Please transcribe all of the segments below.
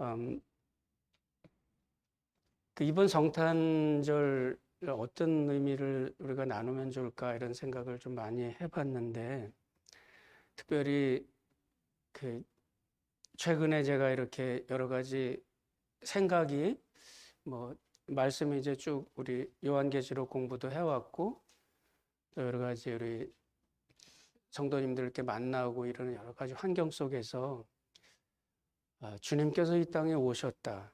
음, 이번 성탄절 어떤 의미를 우리가 나누면 좋을까 이런 생각을 좀 많이 해봤는데, 특별히 그 최근에 제가 이렇게 여러 가지 생각이 뭐 말씀이 이제 쭉 우리 요한계시록 공부도 해왔고, 또 여러 가지 우리 성도님들 이렇게 만나고 이런 여러 가지 환경 속에서 주님께서 이 땅에 오셨다.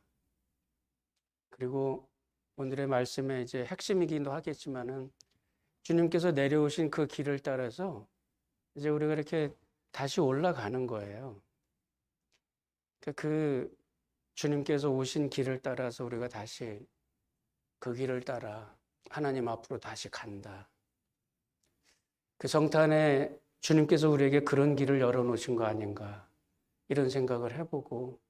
그리고 오늘의 말씀의 이제 핵심이기도 하겠지만은 주님께서 내려오신 그 길을 따라서 이제 우리가 이렇게 다시 올라가는 거예요. 그 주님께서 오신 길을 따라서 우리가 다시 그 길을 따라 하나님 앞으로 다시 간다. 그 성탄에 주님께서 우리에게 그런 길을 열어놓으신 거 아닌가 이런 생각을 해보고,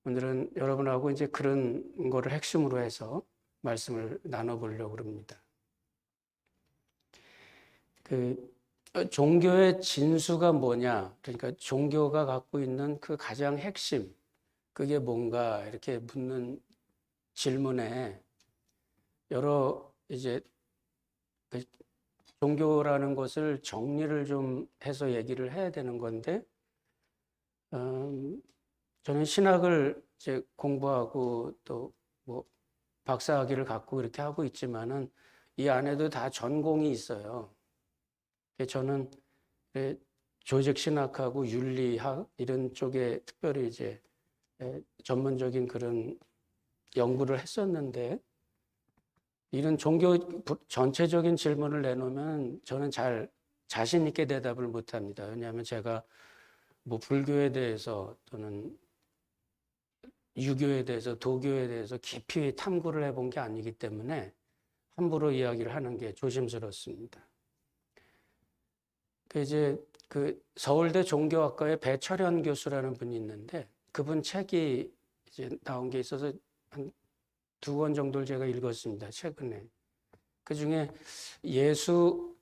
오늘은 여러분하고 이제 그런 거를 핵심으로 해서 말씀을 나눠보려고 합니다. 종교의 진수가 뭐냐? 그러니까 종교가 갖고 있는 그 가장 핵심, 그게 뭔가 이렇게 묻는 질문에 여러 이제 그 종교라는 것을 정리를 좀 해서 얘기를 해야 되는 건데, 저는 신학을 이제 공부하고 또 뭐 박사학위를 갖고 이렇게 하고 있지만은 이 안에도 다 전공이 있어요. 저는 조직 신학하고 윤리학 이런 쪽에 특별히 이제 전문적인 그런 연구를 했었는데, 이런 종교 전체적인 질문을 내놓으면 저는 잘 자신 있게 대답을 못 합니다. 왜냐하면 제가 뭐 불교에 대해서 또는 유교에 대해서 도교에 대해서 깊이 탐구를 해본 게 아니기 때문에 함부로 이야기를 하는 게 조심스럽습니다. 그 서울대 종교학과의 배철현 교수라는 분이 있는데, 그분 책이 이제 나온 게 있어서 한 2권 정도를 제가 읽었습니다, 최근에. 그 중에 예수,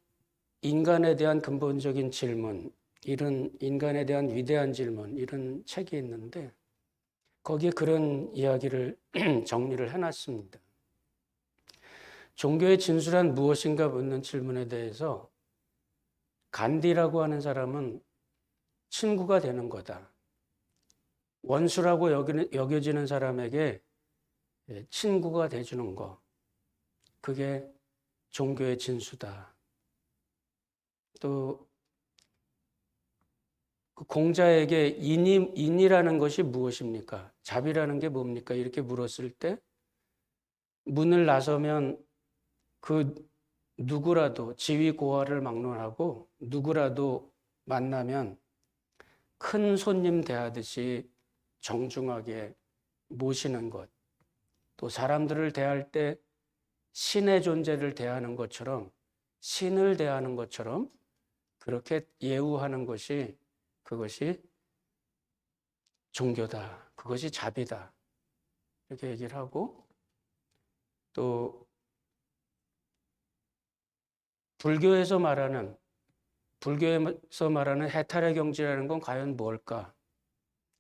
인간에 대한 근본적인 질문, 이런 인간에 대한 위대한 질문, 이런 책이 있는데, 거기에 그런 이야기를 정리를 해놨습니다. 종교의 진수란 무엇인가 묻는 질문에 대해서 간디라고 하는 사람은 친구가 되는 거다. 원수라고 여겨지는 사람에게 친구가 돼주는 거. 그게 종교의 진수다. 또 그 공자에게 인이라는 것이 무엇입니까? 잡이라는 게 뭡니까? 이렇게 물었을 때 문을 나서면 그 누구라도 지위 고하를 막론하고 누구라도 만나면 큰 손님 대하듯이 정중하게 모시는 것, 또 사람들을 대할 때 신의 존재를 대하는 것처럼, 신을 대하는 것처럼 그렇게 예우하는 것이, 그것이 종교다. 그것이 자비다. 이렇게 얘기를 하고, 또 불교에서 말하는 해탈의 경지라는 건 과연 뭘까?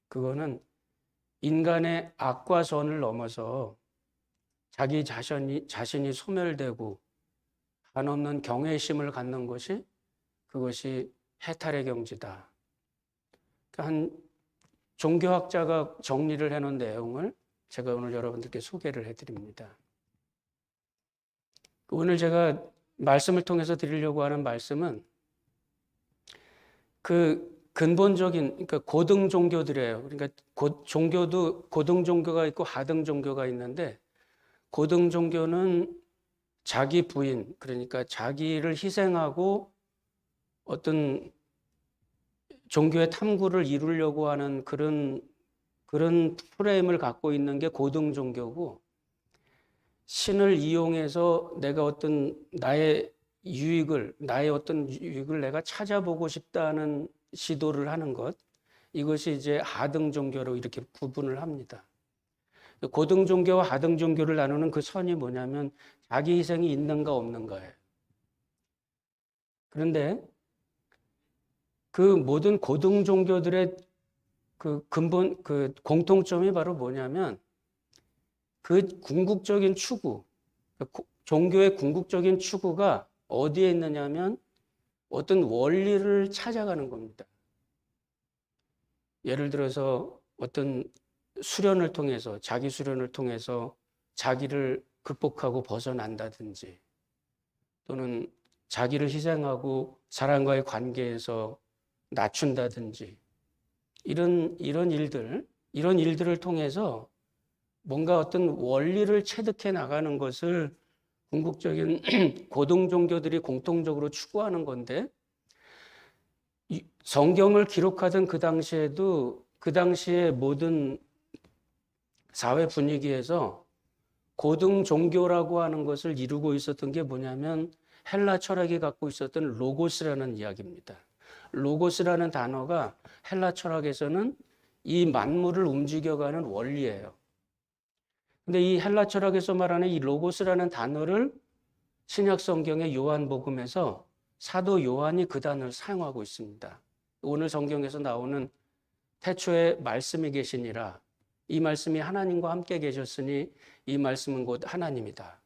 그거는 인간의 악과 선을 넘어서 자기 자신이 소멸되고 한없는 경외심을 갖는 것이, 그것이 해탈의 경지다. 한 종교학자가 정리를 해놓은 내용을 제가 오늘 여러분들께 소개를 해드립니다. 오늘 제가 말씀을 통해서 드리려고 하는 말씀은 그 근본적인, 그러니까 고등 종교들이에요. 그러니까 종교도 고등 종교가 있고 하등 종교가 있는데, 고등 종교는 자기 부인, 그러니까 자기를 희생하고 어떤 종교의 탐구를 이루려고 하는 그런 프레임을 갖고 있는 게 고등 종교고, 신을 이용해서 내가 나의 어떤 유익을 내가 찾아보고 싶다는 시도를 하는 것, 이것이 이제 하등 종교로 이렇게 구분을 합니다. 고등 종교와 하등 종교를 나누는 그 선이 뭐냐면 자기 희생이 있는가 없는가예요. 그런데 그 모든 고등 종교들의 그 근본 그 공통점이 바로 뭐냐면 그 궁극적인 추구, 종교의 궁극적인 추구가 어디에 있느냐면 어떤 원리를 찾아가는 겁니다. 예를 들어서 어떤 수련을 통해서 자기 수련을 통해서 자기를 극복하고 벗어난다든지 또는 자기를 희생하고 사람과의 관계에서 낮춘다든지 이런 일들을 통해서 뭔가 어떤 원리를 체득해 나가는 것을 궁극적인 고등 종교들이 공통적으로 추구하는 건데 성경을 기록하던 그 당시에도 그 당시의 모든 사회 분위기에서 고등 종교라고 하는 것을 이루고 있었던 게 뭐냐면 헬라 철학이 갖고 있었던 로고스라는 이야기입니다. 로고스라는 단어가 헬라 철학에서는 이 만물을 움직여가는 원리예요. 근데 이 헬라 철학에서 말하는 이 로고스라는 단어를 신약 성경의 요한복음에서 사도 요한이 그 단어를 사용하고 있습니다. 오늘 성경에서 나오는 태초에 말씀이 계시니라. 이 말씀이 하나님과 함께 계셨으니 이 말씀은 곧 하나님이다.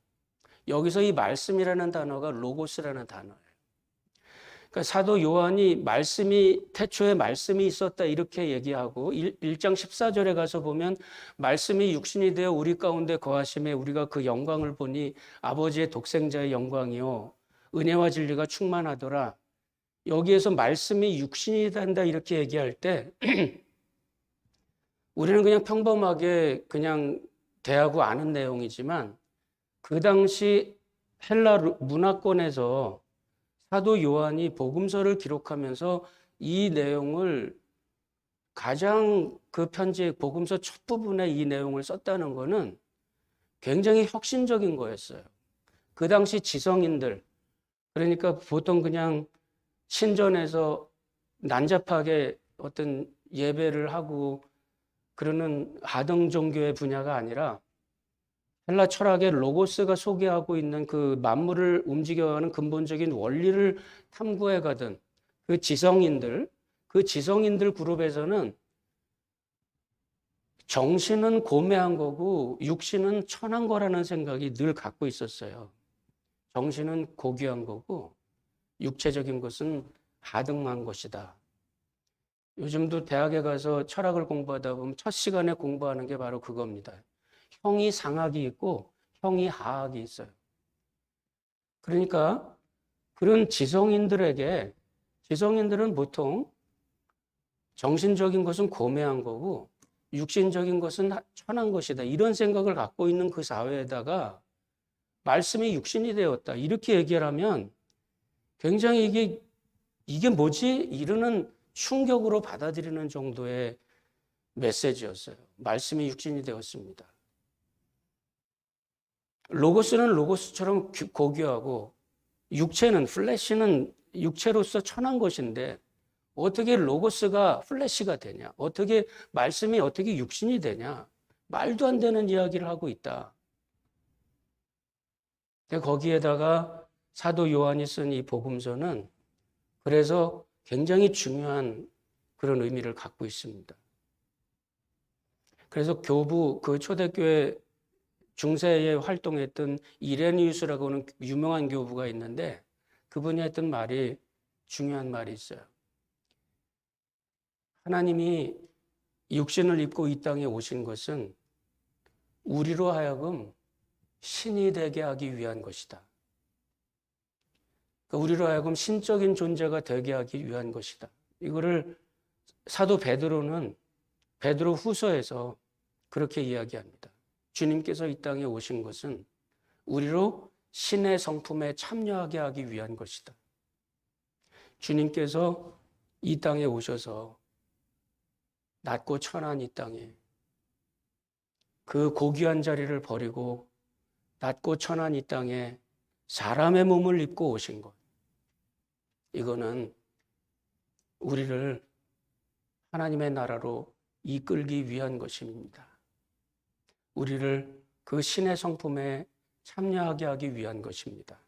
여기서 이 말씀이라는 단어가 로고스라는 단어예요. 그러니까 사도 요한이 태초에 말씀이 있었다 이렇게 얘기하고 1장 14절에 가서 보면 말씀이 육신이 되어 우리 가운데 거하심에 우리가 그 영광을 보니 아버지의 독생자의 영광이요 은혜와 진리가 충만하더라. 여기에서 말씀이 육신이 된다 이렇게 얘기할 때 우리는 그냥 평범하게 그냥 대하고 아는 내용이지만 그 당시 헬라 문화권에서 사도 요한이 복음서를 기록하면서 이 내용을 가장 그 편지 복음서 첫 부분에 이 내용을 썼다는 것은 굉장히 혁신적인 거였어요. 그 당시 지성인들, 그러니까 보통 그냥 신전에서 난잡하게 어떤 예배를 하고 그러는 하등 종교의 분야가 아니라 헬라 철학의 로고스가 소개하고 있는 그 만물을 움직여가는 근본적인 원리를 탐구해 가던 그 지성인들 그룹에서는 정신은 고매한 거고 육신은 천한 거라는 생각이 늘 갖고 있었어요. 정신은 고귀한 거고 육체적인 것은 하등한 것이다. 요즘도 대학에 가서 철학을 공부하다 보면 첫 시간에 공부하는 게 바로 그겁니다. 형이 상학이 있고 형이 하학이 있어요. 그러니까 그런 지성인들은 보통 정신적인 것은 고매한 거고 육신적인 것은 천한 것이다. 이런 생각을 갖고 있는 그 사회에다가 말씀이 육신이 되었다. 이렇게 얘기를 하면 굉장히 이게 뭐지? 이러는 충격으로 받아들이는 정도의 메시지였어요. 말씀이 육신이 되었습니다. 로고스는 로고스처럼 고귀하고 플래시는 육체로서 천한 것인데 어떻게 로고스가 플래시가 되냐? 어떻게 말씀이 어떻게 육신이 되냐? 말도 안 되는 이야기를 하고 있다. 거기에다가 사도 요한이 쓴 이 복음서는 그래서 굉장히 중요한 그런 의미를 갖고 있습니다. 그래서 그 초대교회 중세에 활동했던 이레니우스라고 하는 유명한 교부가 있는데 그분이 했던 말이 중요한 말이 있어요. 하나님이 육신을 입고 이 땅에 오신 것은 우리로 하여금 신이 되게 하기 위한 것이다. 우리로 하여금 신적인 존재가 되게 하기 위한 것이다. 이거를 사도 베드로 후서에서 그렇게 이야기합니다. 주님께서 이 땅에 오신 것은 우리로 신의 성품에 참여하게 하기 위한 것이다. 주님께서 이 땅에 오셔서 낮고 천한 이 땅에 그 고귀한 자리를 버리고 낮고 천한 이 땅에 사람의 몸을 입고 오신 것. 이거는 우리를 하나님의 나라로 이끌기 위한 것입니다. 우리를 그 신의 성품에 참여하게 하기 위한 것입니다.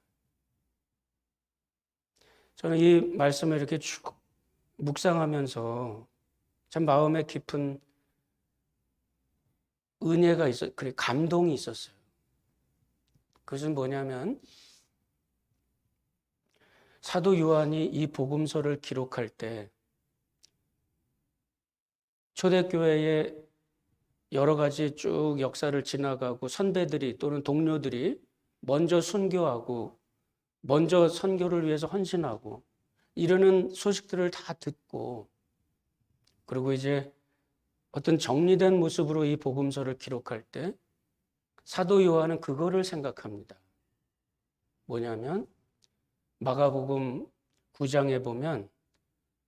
저는 이 말씀을 이렇게 쭉 묵상하면서 참 마음에 깊은 은혜가 그리고 감동이 있었어요. 그것은 뭐냐면 사도 요한이 이 복음서를 기록할 때 초대교회의 여러 가지 쭉 역사를 지나가고 선배들이 또는 동료들이 먼저 순교하고 먼저 선교를 위해서 헌신하고 이러는 소식들을 다 듣고 그리고 이제 어떤 정리된 모습으로 이 복음서를 기록할 때 사도 요한은 그거를 생각합니다. 뭐냐면 마가복음 9장에 보면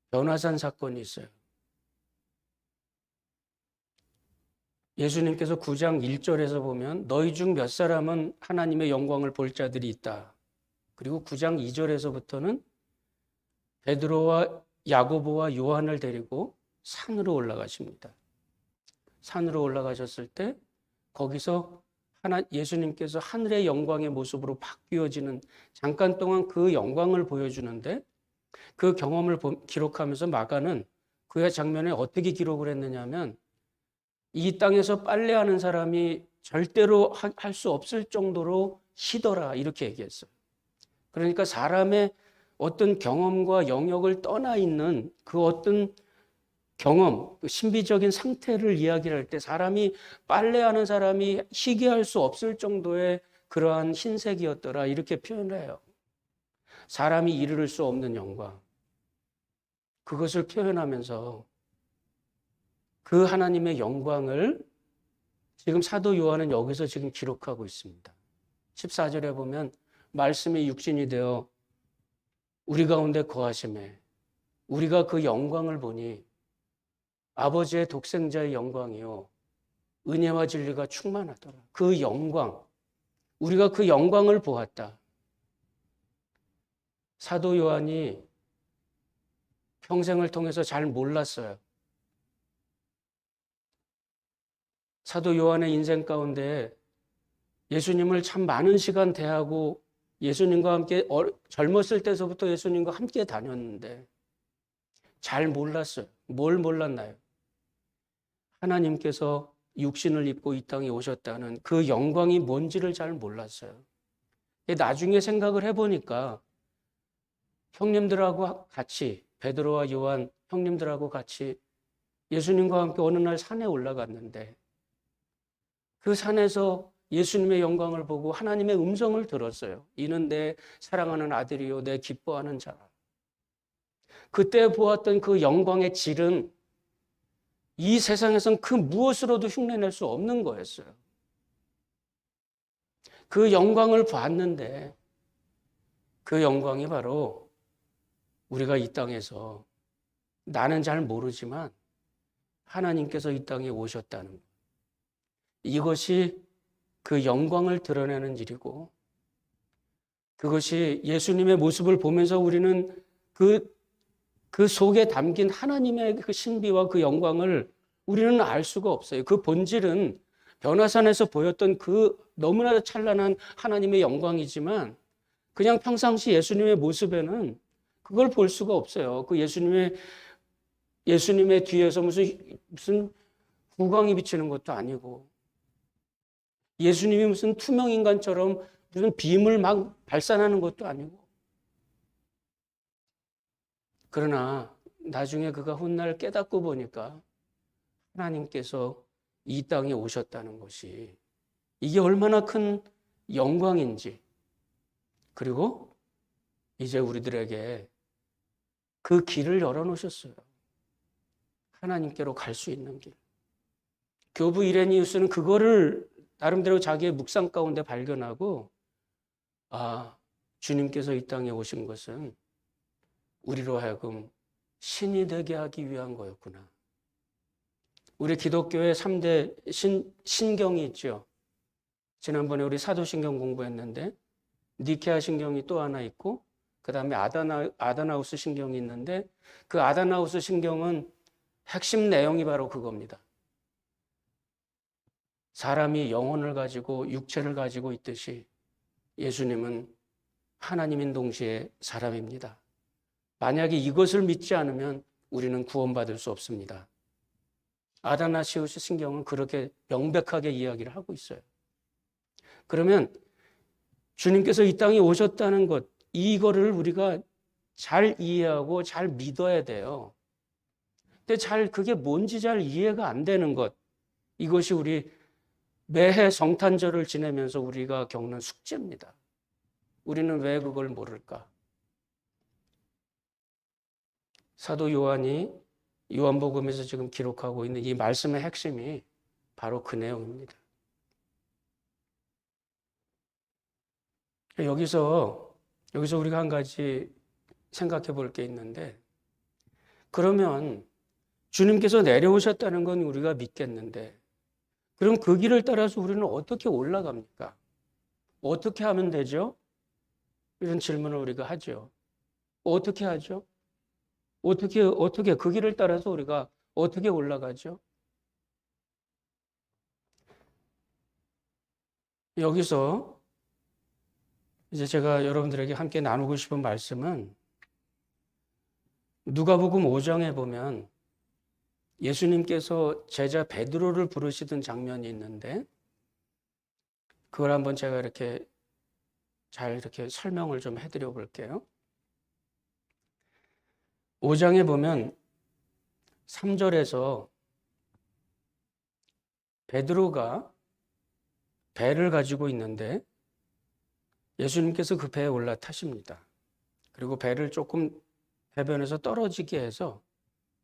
변화산 사건이 있어요. 예수님께서 9장 1절에서 보면 너희 중 몇 사람은 하나님의 영광을 볼 자들이 있다. 그리고 9장 2절에서부터는 베드로와 야고보와 요한을 데리고 산으로 올라가십니다. 산으로 올라가셨을 때 거기서 예수님께서 하늘의 영광의 모습으로 바뀌어지는 잠깐 동안 그 영광을 보여주는데 그 경험을 기록하면서 마가는 그 장면에 어떻게 기록을 했느냐면 이 땅에서 빨래하는 사람이 절대로 할 수 없을 정도로 희더라 이렇게 얘기했어요. 그러니까 사람의 어떤 경험과 영역을 떠나 있는 그 어떤 경험, 신비적인 상태를 이야기할 때 사람이 빨래하는 사람이 희귀할 수 없을 정도의 그러한 흰색이었더라 이렇게 표현을 해요. 사람이 이룰 수 없는 영광. 그것을 표현하면서 그 하나님의 영광을 지금 사도 요한은 여기서 지금 기록하고 있습니다. 14절에 보면 말씀이 육신이 되어 우리 가운데 거하심에 우리가 그 영광을 보니 아버지의 독생자의 영광이요 은혜와 진리가 충만하더라. 그 영광, 우리가 그 영광을 보았다. 사도 요한이 평생을 통해서 잘 몰랐어요. 사도 요한의 인생 가운데 예수님을 참 많은 시간 대하고 예수님과 함께 젊었을 때서부터 예수님과 함께 다녔는데 잘 몰랐어요. 뭘 몰랐나요? 하나님께서 육신을 입고 이 땅에 오셨다는 그 영광이 뭔지를 잘 몰랐어요. 나중에 생각을 해보니까 형님들하고 같이 베드로와 요한 형님들하고 같이 예수님과 함께 어느 날 산에 올라갔는데 그 산에서 예수님의 영광을 보고 하나님의 음성을 들었어요. 이는 내 사랑하는 아들이요 내 기뻐하는 자라. 그때 보았던 그 영광의 질은 이 세상에선 그 무엇으로도 흉내낼 수 없는 거였어요. 그 영광을 봤는데 그 영광이 바로 우리가 이 땅에서 나는 잘 모르지만 하나님께서 이 땅에 오셨다는 것. 이것이 그 영광을 드러내는 일이고 그것이 예수님의 모습을 보면서 우리는 그 속에 담긴 하나님의 그 신비와 그 영광을 우리는 알 수가 없어요. 그 본질은 변화산에서 보였던 그 너무나 찬란한 하나님의 영광이지만 그냥 평상시 예수님의 모습에는 그걸 볼 수가 없어요. 그 예수님의 뒤에서 무슨 후광이 비치는 것도 아니고 예수님이 무슨 투명 인간처럼 무슨 빔을 막 발산하는 것도 아니고 그러나 나중에 그가 훗날 깨닫고 보니까 하나님께서 이 땅에 오셨다는 것이 이게 얼마나 큰 영광인지 그리고 이제 우리들에게 그 길을 열어놓으셨어요. 하나님께로 갈 수 있는 길. 교부 이레니우스는 그거를 나름대로 자기의 묵상 가운데 발견하고 주님께서 이 땅에 오신 것은 우리로 하여금 신이 되게 하기 위한 거였구나. 우리 기독교의 3대 신경이 있죠. 지난번에 우리 사도신경 공부했는데 니케아 신경이 또 하나 있고 그 다음에 아다나우스 신경이 있는데 그 아다나우스 신경은 핵심 내용이 바로 그겁니다. 사람이 영혼을 가지고 육체를 가지고 있듯이 예수님은 하나님인 동시에 사람입니다. 만약에 이것을 믿지 않으면 우리는 구원받을 수 없습니다. 아다나시우스 신경은 그렇게 명백하게 이야기를 하고 있어요. 그러면 주님께서 이 땅에 오셨다는 것, 이거를 우리가 잘 이해하고 잘 믿어야 돼요. 근데 그게 뭔지 잘 이해가 안 되는 것, 이것이 우리 매해 성탄절을 지내면서 우리가 겪는 숙제입니다. 우리는 왜 그걸 모를까? 사도 요한이 요한복음에서 지금 기록하고 있는 이 말씀의 핵심이 바로 그 내용입니다. 여기서 우리가 한 가지 생각해 볼 게 있는데, 그러면 주님께서 내려오셨다는 건 우리가 믿겠는데, 그럼 그 길을 따라서 우리는 어떻게 올라갑니까? 어떻게 하면 되죠? 이런 질문을 우리가 하죠. 어떻게 하죠? 어떻게 그 길을 따라서 우리가 어떻게 올라가죠? 여기서 이제 제가 여러분들에게 함께 나누고 싶은 말씀은 누가복음 5장에 보면 예수님께서 제자 베드로를 부르시던 장면이 있는데, 그걸 한번 제가 이렇게 설명을 좀 해드려 볼게요. 5장에 보면 3절에서 베드로가 배를 가지고 있는데 예수님께서 그 배에 올라타십니다. 그리고 배를 조금 해변에서 떨어지게 해서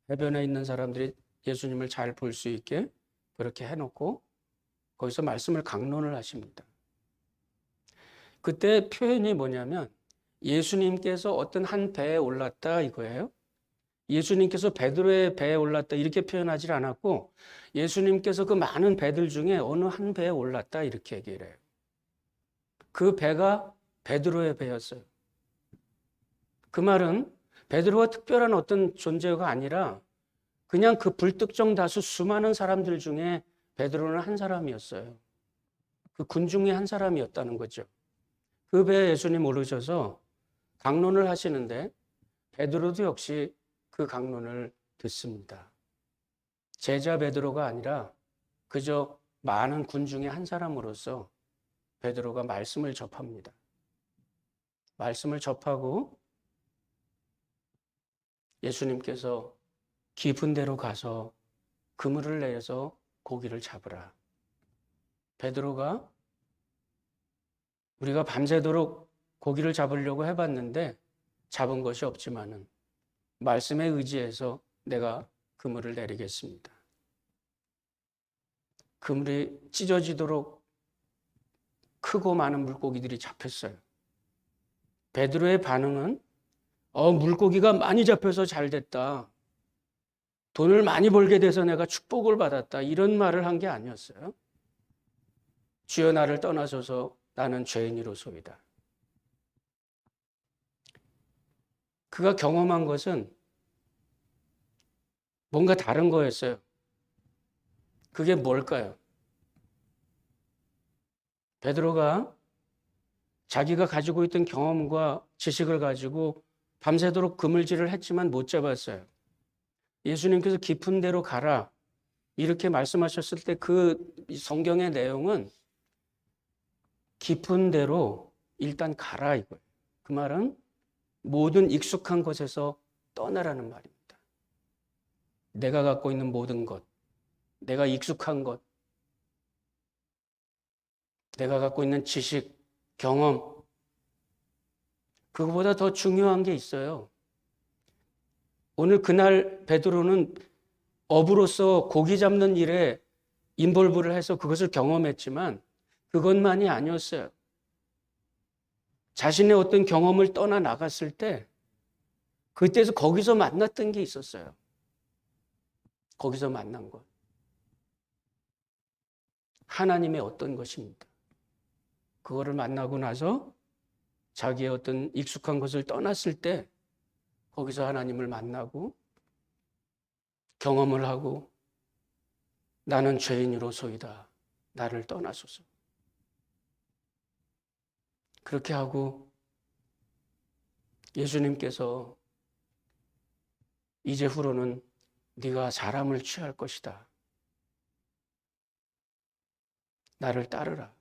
해변에 있는 사람들이 예수님을 잘 볼 수 있게 그렇게 해놓고 거기서 말씀을 강론을 하십니다. 그때 표현이 뭐냐면 예수님께서 어떤 한 배에 올랐다 이거예요. 예수님께서 베드로의 배에 올랐다 이렇게 표현하지 않았고, 예수님께서 그 많은 배들 중에 어느 한 배에 올랐다 이렇게 얘기를 해요. 그 배가 베드로의 배였어요. 그 말은 베드로가 특별한 어떤 존재가 아니라 그냥 그 불특정 다수 수많은 사람들 중에 베드로는 한 사람이었어요. 그 군 중에 한 사람이었다는 거죠. 그 배에 예수님 오르셔서 강론을 하시는데 베드로도 역시 그 강론을 듣습니다. 제자 베드로가 아니라 그저 많은 군 중에 한 사람으로서 베드로가 말씀을 접합니다. 말씀을 접하고 예수님께서 깊은 데로 가서 그물을 내서 고기를 잡으라. 베드로가 우리가 밤새도록 고기를 잡으려고 해봤는데 잡은 것이 없지만은 말씀에 의지해서 내가 그물을 내리겠습니다. 그물이 찢어지도록 크고 많은 물고기들이 잡혔어요. 베드로의 반응은 물고기가 많이 잡혀서 잘 됐다. 돈을 많이 벌게 돼서 내가 축복을 받았다. 이런 말을 한 게 아니었어요. 주여 나를 떠나소서 나는 죄인이로소이다. 그가 경험한 것은 뭔가 다른 거였어요. 그게 뭘까요? 베드로가 자기가 가지고 있던 경험과 지식을 가지고 밤새도록 그물질을 했지만 못 잡았어요. 예수님께서 깊은 데로 가라 이렇게 말씀하셨을 때 그 성경의 내용은 깊은 데로 일단 가라 이거예요. 그 말은 모든 익숙한 것에서 떠나라는 말입니다. 내가 갖고 있는 모든 것, 내가 익숙한 것, 내가 갖고 있는 지식, 경험, 그거보다 더 중요한 게 있어요. 오늘 그날 베드로는 어부로서 고기 잡는 일에 인볼브를 해서 그것을 경험했지만 그것만이 아니었어요. 자신의 어떤 경험을 떠나 나갔을 때 그때서 거기서 만났던 게 있었어요. 거기서 만난 것. 하나님의 어떤 것입니다. 그거를 만나고 나서 자기의 어떤 익숙한 것을 떠났을 때 거기서 하나님을 만나고 경험을 하고 나는 죄인으로소이다. 나를 떠나소서. 그렇게 하고 예수님께서 이제 후로는 네가 사람을 취할 것이다. 나를 따르라.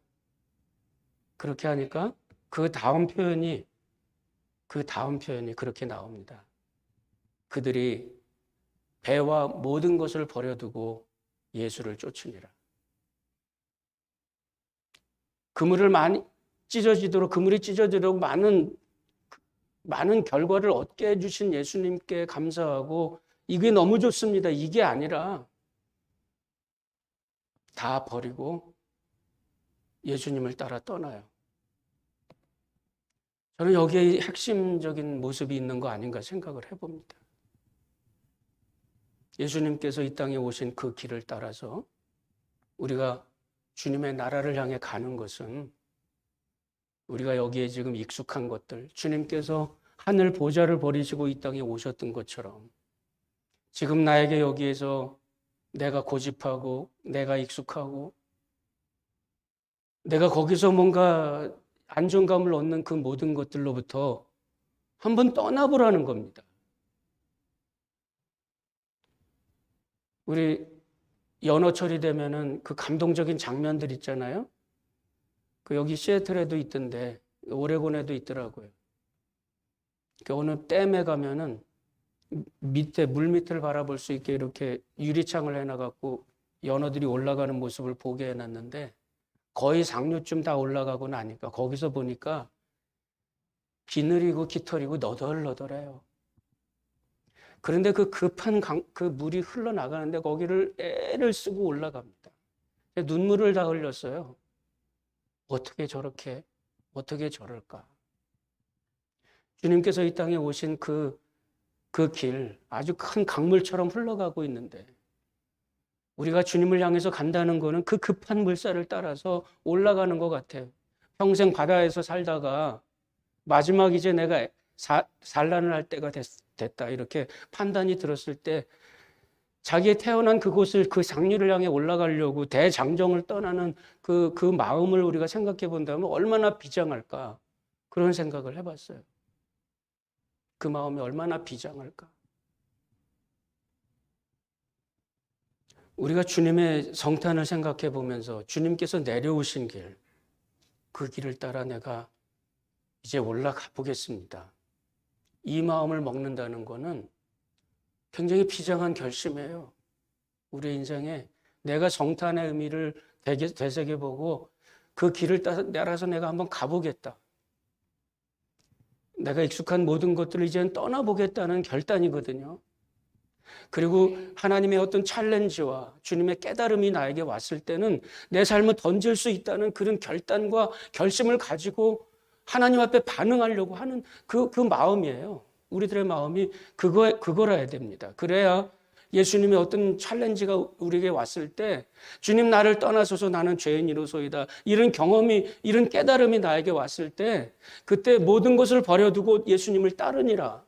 그렇게 하니까 그 다음 표현이 그렇게 나옵니다. 그들이 배와 모든 것을 버려두고 예수를 쫓으니라. 그물을 많이 그물이 찢어지도록 많은 결과를 얻게 해주신 예수님께 감사하고 이게 너무 좋습니다. 이게 아니라 다 버리고 예수님을 따라 떠나요. 저는 여기에 핵심적인 모습이 있는 거 아닌가 생각을 해봅니다. 예수님께서 이 땅에 오신 그 길을 따라서 우리가 주님의 나라를 향해 가는 것은 우리가 여기에 지금 익숙한 것들, 주님께서 하늘 보좌를 버리시고 이 땅에 오셨던 것처럼 지금 나에게 여기에서 내가 고집하고 내가 익숙하고 내가 거기서 뭔가 안정감을 얻는 그 모든 것들로부터 한번 떠나보라는 겁니다. 우리 연어철이 되면은 그 감동적인 장면들 있잖아요. 그 여기 시애틀에도 있던데 오레곤에도 있더라고요. 그 어느 댐에 가면은 밑에 물 밑을 바라볼 수 있게 이렇게 유리창을 해놔갖고 연어들이 올라가는 모습을 보게 해놨는데 거의 상류쯤 다 올라가고 나니까 거기서 보니까 비늘이고 깃털이고 너덜너덜해요. 그런데 그 급한 그 물이 흘러나가는데 거기를 애를 쓰고 올라갑니다. 눈물을 다 흘렸어요. 어떻게 저럴까? 주님께서 이 땅에 오신 그 길, 아주 큰 강물처럼 흘러가고 있는데 우리가 주님을 향해서 간다는 거는 그 급한 물살을 따라서 올라가는 것 같아요. 평생 바다에서 살다가 마지막 이제 내가 산란을 할 때가 됐다 이렇게 판단이 들었을 때 자기의 태어난 그곳을 그 상류를 향해 올라가려고 대장정을 떠나는 그 마음을 우리가 생각해 본다면 얼마나 비장할까 그런 생각을 해봤어요. 그 마음이 얼마나 비장할까. 우리가 주님의 성탄을 생각해 보면서 주님께서 내려오신 길, 그 길을 따라 내가 이제 올라가 보겠습니다. 이 마음을 먹는다는 것은 굉장히 비장한 결심이에요. 우리 인생에 내가 성탄의 의미를 되새겨보고 그 길을 따라서 내가 한번 가보겠다. 내가 익숙한 모든 것들을 이제는 떠나보겠다는 결단이거든요. 그리고 하나님의 어떤 챌린지와 주님의 깨달음이 나에게 왔을 때는 내 삶을 던질 수 있다는 그런 결단과 결심을 가지고 하나님 앞에 반응하려고 하는 그 마음이에요. 우리들의 마음이 그거라야 됩니다. 그래야 예수님의 어떤 챌린지가 우리에게 왔을 때 주님 나를 떠나소서 나는 죄인이로소이다. 이런 경험이 이런 깨달음이 나에게 왔을 때 그때 모든 것을 버려두고 예수님을 따르니라.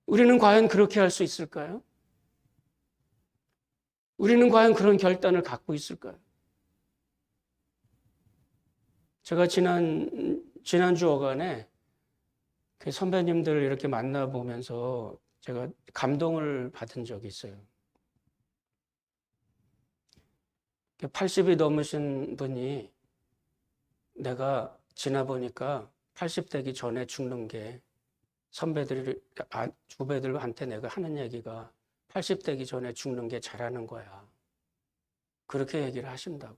우리는 과연 그렇게 할 수 있을까요? 우리는 과연 그런 결단을 갖고 있을까요? 제가 지난주 어간에 그 선배님들 이렇게 만나보면서 제가 감동을 받은 적이 있어요. 80이 넘으신 분이 내가 지나보니까 80되기 전에 죽는 게 후배들한테 내가 하는 얘기가 80되기 전에 죽는 게 잘하는 거야. 그렇게 얘기를 하신다고.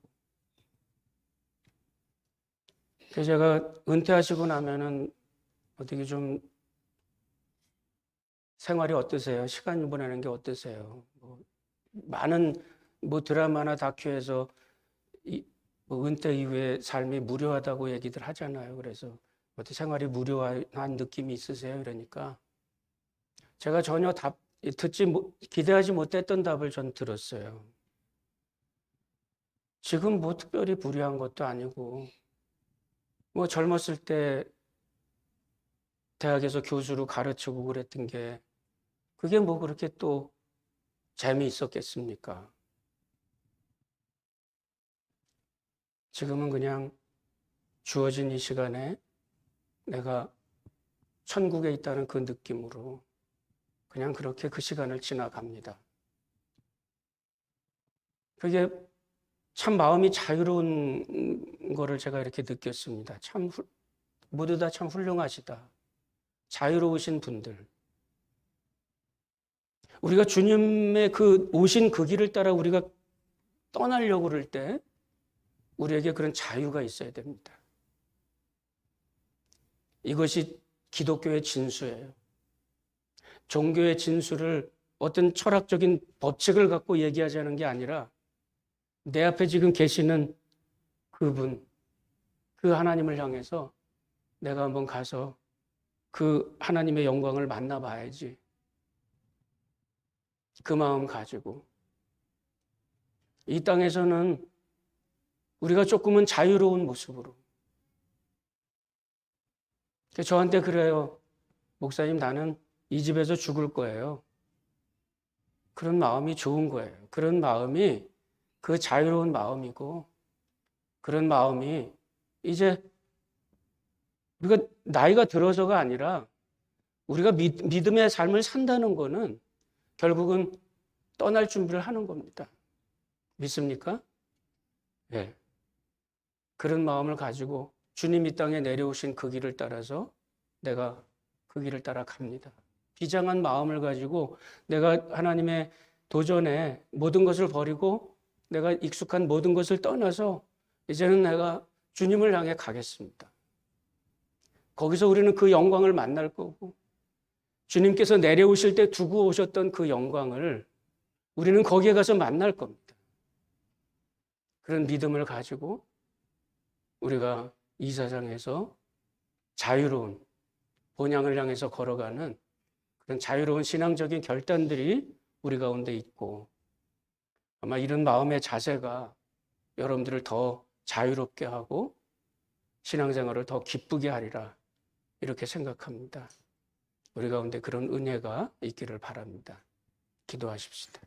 그래서 제가 은퇴하시고 나면은 어떻게 좀 생활이 어떠세요? 시간 보내는 게 어떠세요? 많은 드라마나 다큐에서 은퇴 이후에 삶이 무료하다고 얘기들 하잖아요. 그래서 어떻게 생활이 무료한 느낌이 있으세요? 이러니까 제가 전혀 기대하지 못했던 답을 전 들었어요. 지금 특별히 무료한 것도 아니고 젊었을 때 대학에서 교수로 가르치고 그랬던 게 그게 그렇게 또 재미있었겠습니까? 지금은 그냥 주어진 이 시간에 내가 천국에 있다는 그 느낌으로 그냥 그렇게 그 시간을 지나갑니다. 그게 참 마음이 자유로운 거를 제가 이렇게 느꼈습니다. 모두 다 참 훌륭하시다. 자유로우신 분들. 우리가 주님의 그 오신 그 길을 따라 우리가 떠나려고 그럴 때 우리에게 그런 자유가 있어야 됩니다. 이것이 기독교의 진수예요. 종교의 진수를 어떤 철학적인 법칙을 갖고 얘기하자는 게 아니라 내 앞에 지금 계시는 그분, 그 하나님을 향해서 내가 한번 가서 그 하나님의 영광을 만나봐야지. 그 마음 가지고. 이 땅에서는 우리가 조금은 자유로운 모습으로. 저한테 그래요. 목사님, 나는 이 집에서 죽을 거예요. 그런 마음이 좋은 거예요. 그런 마음이 그 자유로운 마음이고, 그런 마음이 이제 우리가 나이가 들어서가 아니라 우리가 믿음의 삶을 산다는 거는 결국은 떠날 준비를 하는 겁니다. 믿습니까? 네. 그런 마음을 가지고 주님 이 땅에 내려오신 그 길을 따라서 내가 그 길을 따라 갑니다. 비장한 마음을 가지고 내가 하나님의 도전에 모든 것을 버리고 내가 익숙한 모든 것을 떠나서 이제는 내가 주님을 향해 가겠습니다. 거기서 우리는 그 영광을 만날 거고 주님께서 내려오실 때 두고 오셨던 그 영광을 우리는 거기에 가서 만날 겁니다. 그런 믿음을 가지고 우리가 이 세상에서 자유로운 본향을 향해서 걸어가는 그런 자유로운 신앙적인 결단들이 우리 가운데 있고 아마 이런 마음의 자세가 여러분들을 더 자유롭게 하고 신앙생활을 더 기쁘게 하리라 이렇게 생각합니다. 우리 가운데 그런 은혜가 있기를 바랍니다. 기도하십시다.